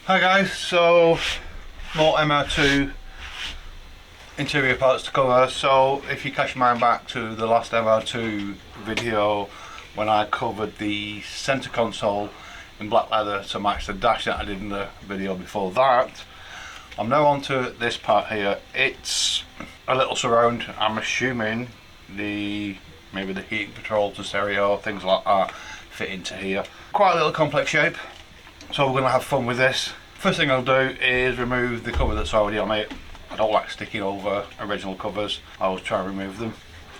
Hi guys, so more MR2 interior parts to cover. So if you catch your mind back to the last MR2 video when I covered the centre console in black leather to match the dash that I did in the video before that, I'm now on to this part here. It's a little surround. I'm assuming maybe the heating control to stereo, things like that fit into here. Quite a little complex shape, so we're going to have fun with this. First thing I'll do is remove the cover that's already on it. I don't like sticking over original covers. I always try and remove them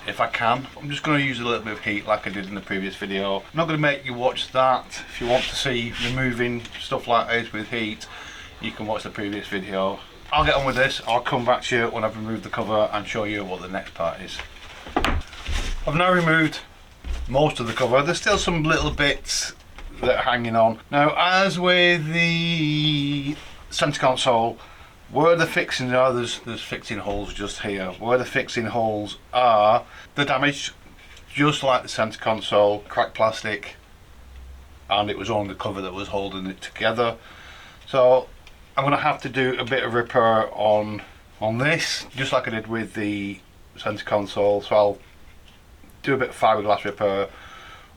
if I can. I'm just going to use a little bit of heat like I did in the previous video. I'm not going to make you watch that. If you want to see removing stuff like this with heat, you can watch the previous video. I'll get on with this. I'll come back to you when I've removed the cover and show you what the next part is. I've now removed most of the cover. There's still some little bits that are hanging on. Now, as with the centre console, where the fixings are, there's fixing holes just here. Where the fixing holes are, they're damaged, just like the centre console, cracked plastic, and it was only the cover that was holding it together. So I'm going to have to do a bit of repair on this, just like I did with the centre console. So I'll do a bit of fiberglass repair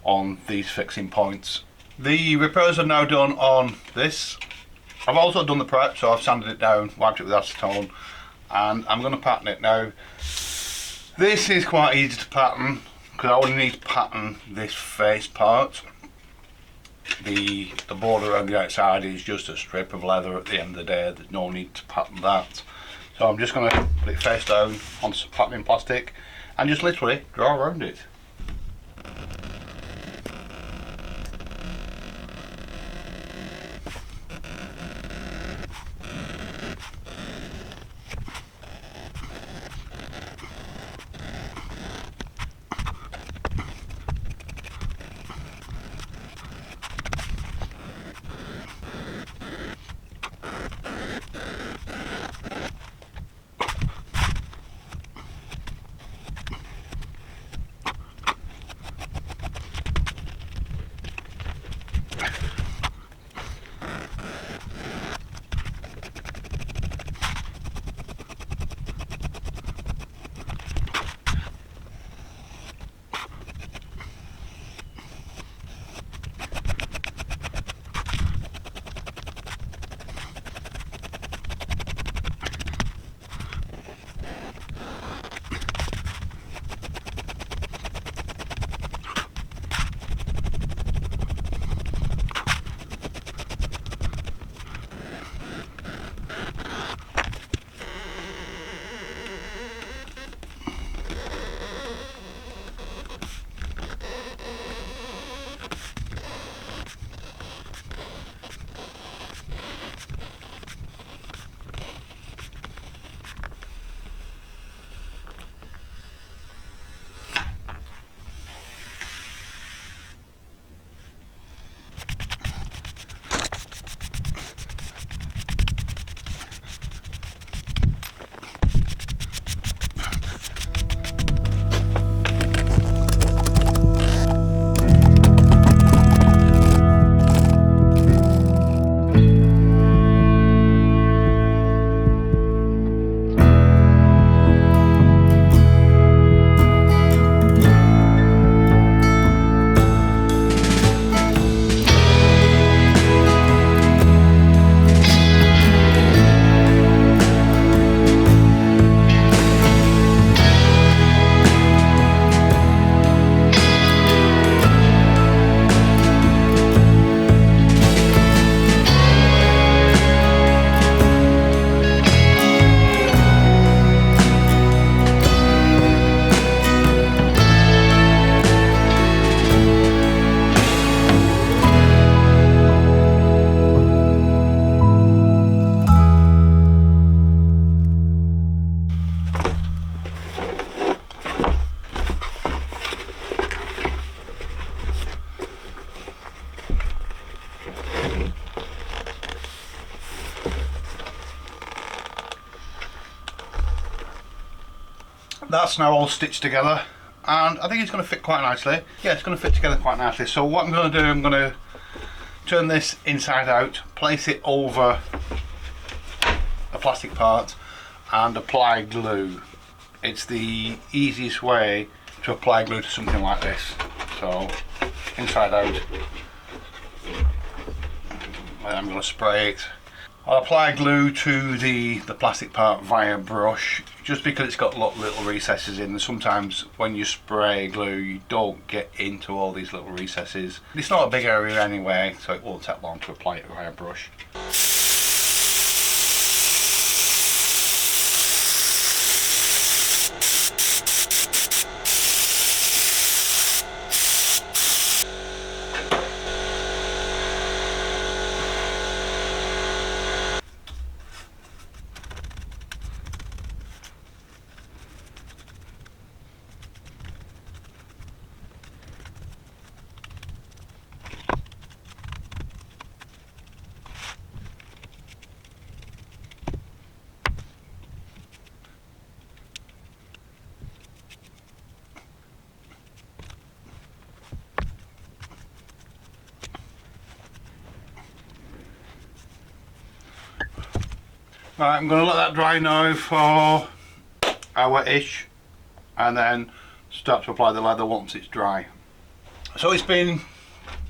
on these fixing points. The repairs are now done on this. I've also done the prep, so I've sanded it down, wiped it with acetone, and I'm going to pattern it now. This is quite easy to pattern because I only need to pattern this face part. The border around the outside is just a strip of leather at the end of the day. There's no need to pattern that. So I'm just going to put it face down on some patterning plastic and just literally draw around it. That's now all stitched together, and I think it's going to fit quite nicely. Yeah, it's going to fit together quite nicely. So what I'm going to do, I'm going to turn this inside out, place it over a plastic part and apply glue. It's the easiest way to apply glue to something like this. So inside out, and I'm going to spray it. I'll apply glue to the plastic part via brush, just because it's got little recesses in, and sometimes when you spray glue you don't get into all these little recesses. It's not a big area anyway, so it won't take long to apply it via brush. Right, I'm going to let that dry now for an hour-ish, and then start to apply the leather once it's dry. So it's been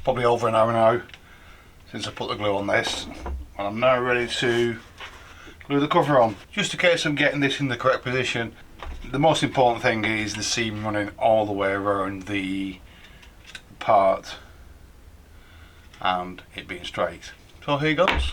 probably over an hour now since I put the glue on this, and I'm now ready to glue the cover on. Just a case of getting this in the correct position. The most important thing is the seam running all the way around the part and it being straight. So here goes.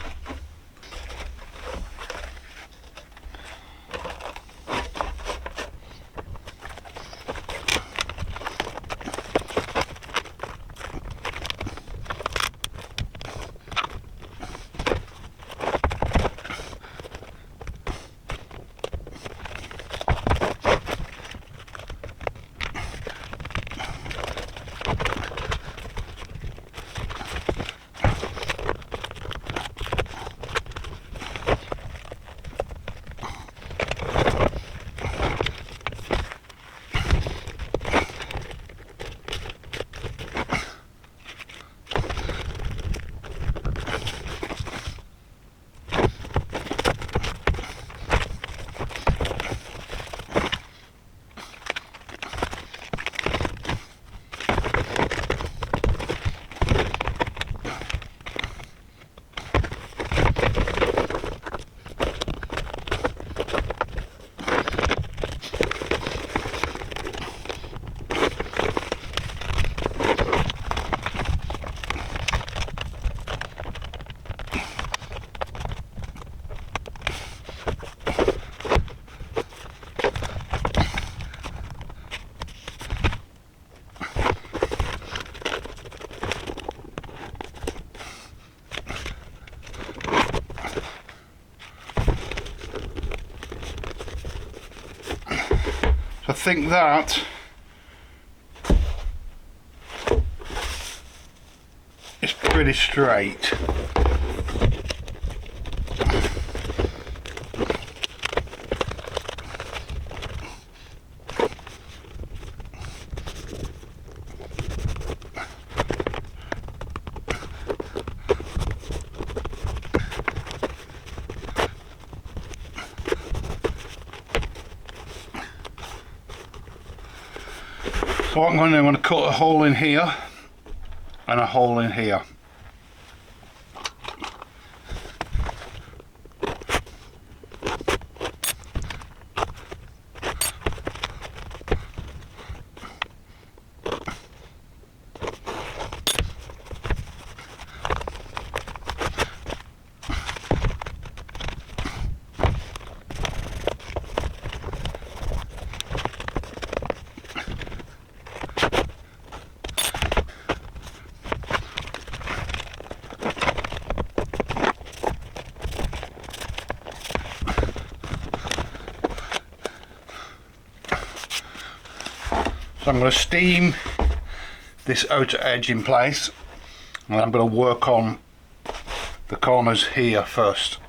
I think that is pretty straight. So what I'm going to do, I'm going to cut a hole in here and a hole in here. So I'm going to steam this outer edge in place, and I'm going to work on the corners here first.